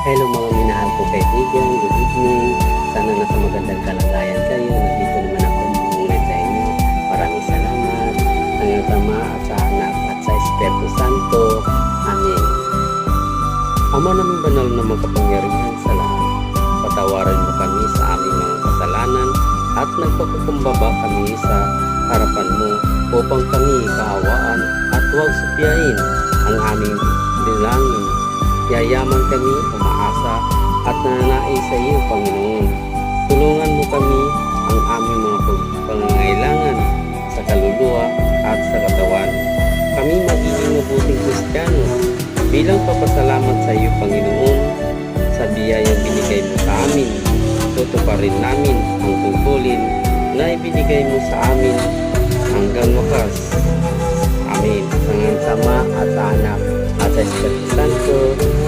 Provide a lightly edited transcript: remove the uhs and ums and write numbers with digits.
Hello mga minahal ko kaibigan, good evening. Sana nasa magandang kalagayan kayo. Nandito naman ako muli sa inyo. Maraming salamat sa iyong Ama at sa Anak at sa Espiritu Santo. Amen. Ama namin banal na makapangyarihan sa lahat, patawarin mo kami sa aming mga kasalanan at nagpakukumbaba kami sa harapan mo upang kami kaawaan at huwag supyain ang aming bilangin. Yayaman kami, umaasa at nananais sa iyo, Panginoon. Tulungan mo kami ang aming mga pangangailangan sa kaluluwa at sa katawan. Kami magiging mabuting Kristiyano bilang papasalamat sa iyo, Panginoon, sa biyayang binigay mo sa amin. Tutuparin namin ang tungkulin na ibinigay mo sa amin hanggang wakas. Amen. Sa ngalan sa Ama at sa Anak at sa Espiritu Santo.